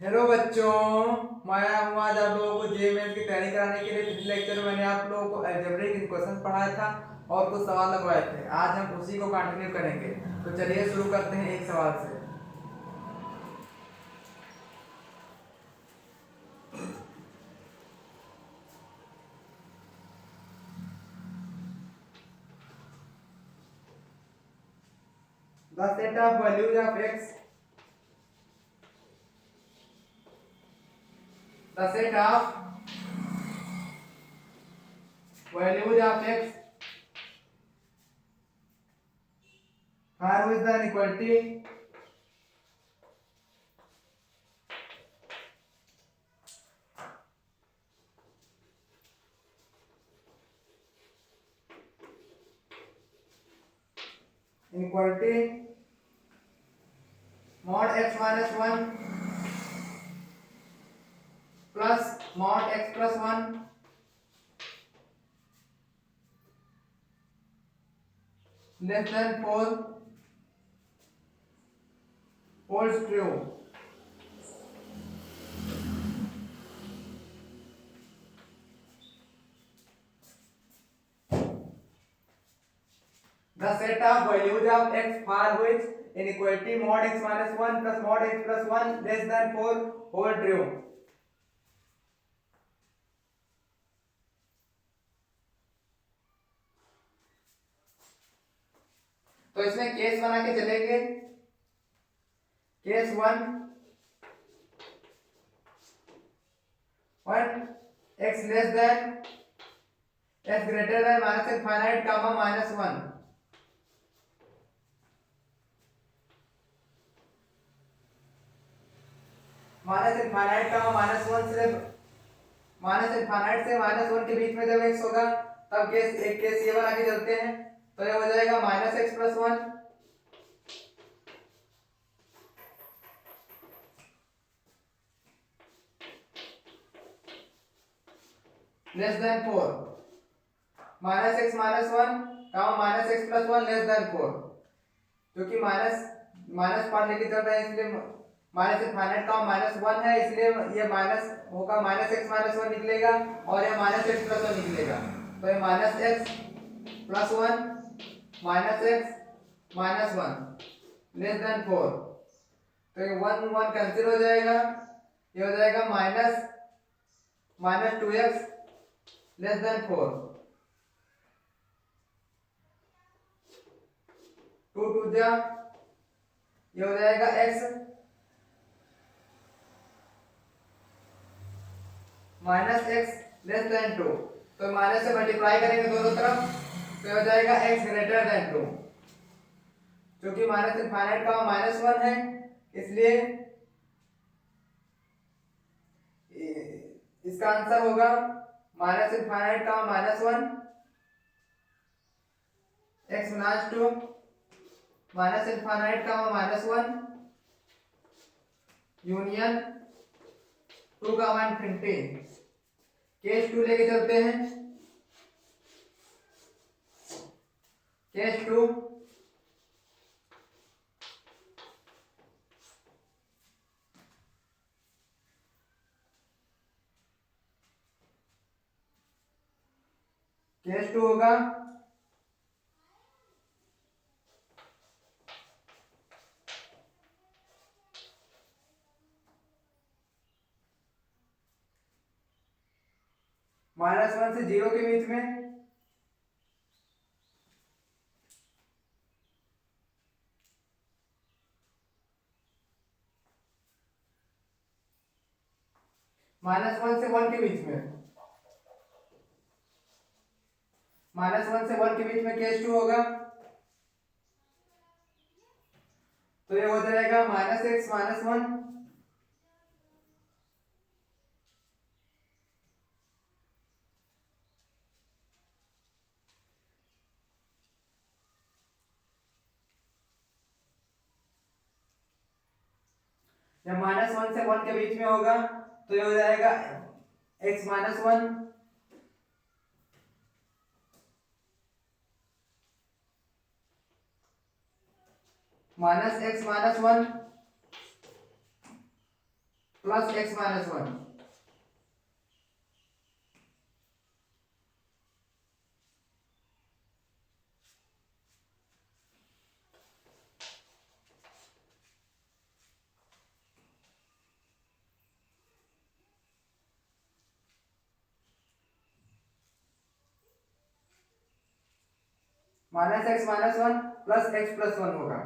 Hello बच्चों, मैं हूँ आज आप लोगों को जेएमएल की तैयारी कराने के लिए। पिछले लेक्चर में मैंने आप लोगों को अलजेब्रिक क्वेश्चन पढ़ाया था और कुछ सवाल लगवाए थे। आज हम उसी को कंटिन्यू करेंगे। तो चलिए शुरू करते हैं एक सवाल से। The set of values of x the set of values of x for which the inequality inequality mod x minus 1 plus mod x plus 1 less than 4 holds true. The set of values of x for which inequality mod x minus 1 plus mod x plus 1 less than 4 hold true. तो इसमें case बना के चलेंगे। Case 1 x less than x greater than minus infinite comma minus 1 minus infinite का minus 1 से minus infinite से minus 1 के बीच में जब x होगा तब एक केस ये बना के चलते हैं। तो ये हो जाएगा minus x plus 1 less than 4 minus x minus 1 minus x plus 1 less than 4। क्योंकि माइनस माइनस पार्ट लेके चल रहे हैं इसलिए माइनस इनफाइनाइट का माइनस 1 है, इसलिए ये माइनस होगा माइनस एक्स माइनस 1 निकलेगा और ये माइनस एक्स प्लस 1 निकलेगा। तो ये minus x plus 1 minus x minus 1 less than 4। तो ये 1 1 कैंसिल हो जाएगा। ये हो जाएगा minus minus 2x less than 4। 2 2 जा ये हो जाएगा x minus x less than 2। तो माइनस से मल्टीप्लाई करेंगे दोनों तरफ तो हो जाएगा x ग्रेटर देन 2। क्योंकि माइनस इनफाइनाइट का माइनस 1 है इसलिए इसका आंसर होगा माइनस इनफाइनाइट का minus 1 x minus 2 minus infinite का माइनस 1 यूनियन 2 का इनफिनिटी। केस 2 लेके चलते हैं। केस 2 केस 2 होगा माइनस 1 से 0 के बीच में माइनस 1 से 1 के बीच में माइनस 1 से 1 के बीच में केस 2 होगा। तो ये हो जाएगा माइनस एक्स माइनस 1 जब माइनस 1 से 1 के बीच में होगा तो ये हो जाएगा x minus 1 minus x minus 1 plus x minus one. Minus x minus one plus x plus one होगा।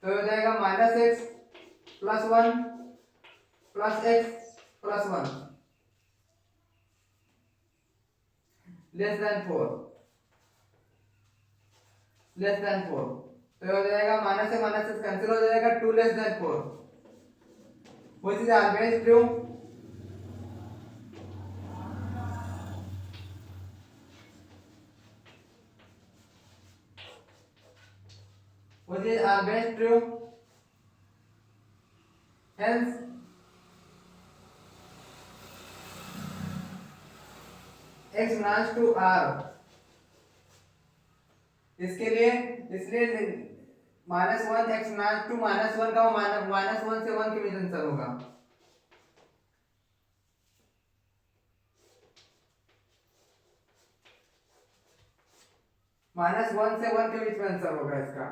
तो हो जाएगा minus x plus one plus x plus one less than four, less than four. तो हो जाएगा minus से minus से cancel हो जाएगा, two less than four. Which is always true. Which is always true. Hence, x belongs to R। इसके लिए इसलिए minus one x belongs to minus one का माइनस वन से वन के बीच आंसर होगा। माइनस वन से वन के बीच में आंसर होगा इसका।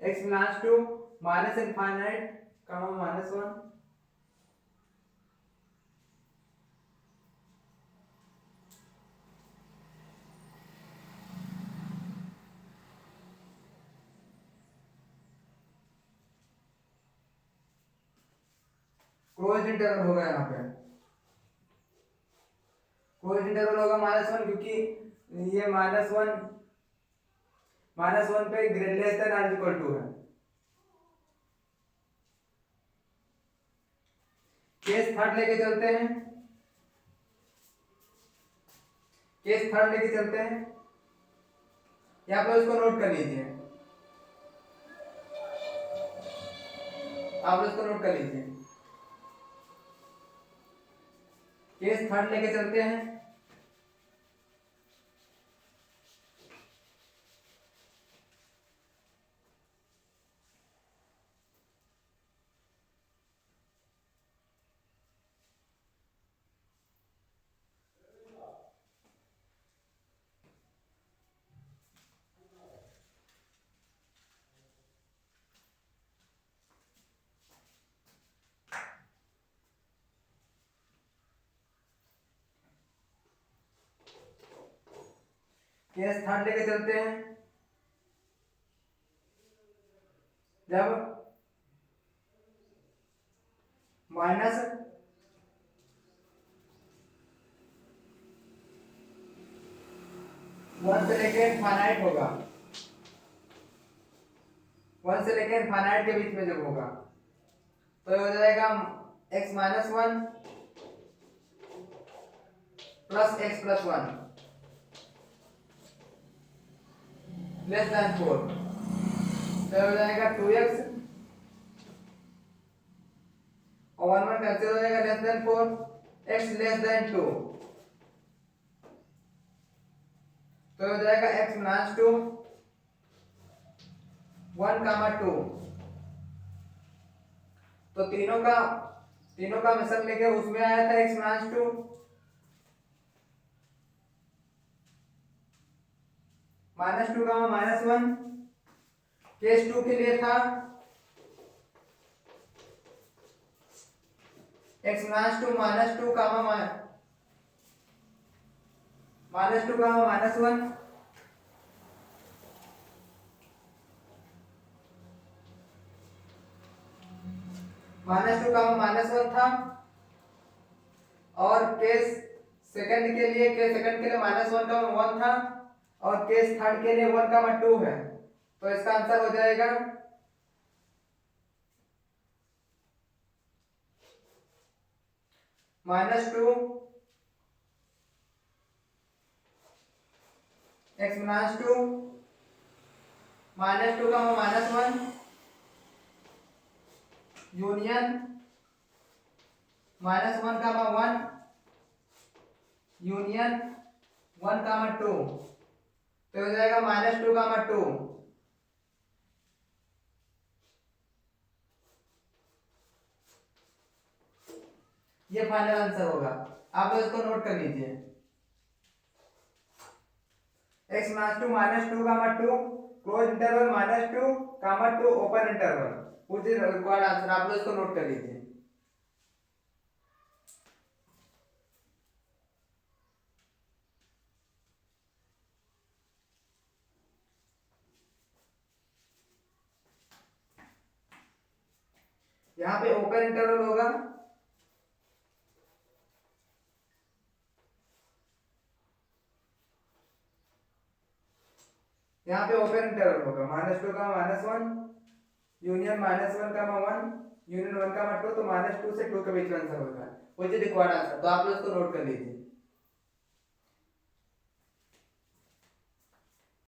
x belongs to minus infinite comma minus one. Close interval होगा यहाँ पे, क्लोज इंटरवल होगा माइनस वन, क्योंकि ये माइनस वन पे grade less than or equal to है। केस थर्ड लेके चलते हैं, केस थर्ड लेके चलते हैं। यहाँ पर उसको नोट कर लीजिए, आप उसको नोट कर लीजिए। केस थर्ड लेके चलते हैं। केस थर्ड लेके चलते हैं। जब माइनस वन से लेके इनफाइनाइट होगा, वन से लेके इनफाइनाइट के बीच में जब होगा, तो हो जाएगा x minus one plus x plus one less than four. तो हो जाएगा 2x और वन वन कैंसिल हो जाएगा, less than four, x less than two. तो हो जाएगा x belongs to one comma two. तो तीनों का मिश्रण लेके उसमें आया था x belongs to minus two comma minus one. Case two के लिए था x belongs to minus two comma minus one. Minus two comma minus one था। और केस सेकंड के लिए माइनस वन कामा वन था। और केस थर्ड के लिए वन कामा टू है। तो इसका आंसर हो जाएगा -2 x -2 -2 का -1 यूनियन -1 का 1 यूनियन 1 का 2 तो हो जाएगा -2 का 2। ये फाइनल आंसर होगा। आप लोग इसको नोट कर लीजिए। x -2 -2 का 2 क्लोज इंटरवल -2 का 2 open interval which is required answer. आप लोग इसको नोट कर लीजिए। यहाँ पे ओपन इंटरवल होगा यहाँ पे ओपन इंटरवल होगा -2 का -1 यूनियन -1 का 1 यूनियन 1 का 2 तो -2 से 2 के बीच में आंसर होगा व्हिच इज रिक्वायर्ड आंसर। तो आप लोग इसको नोट कर लीजिए।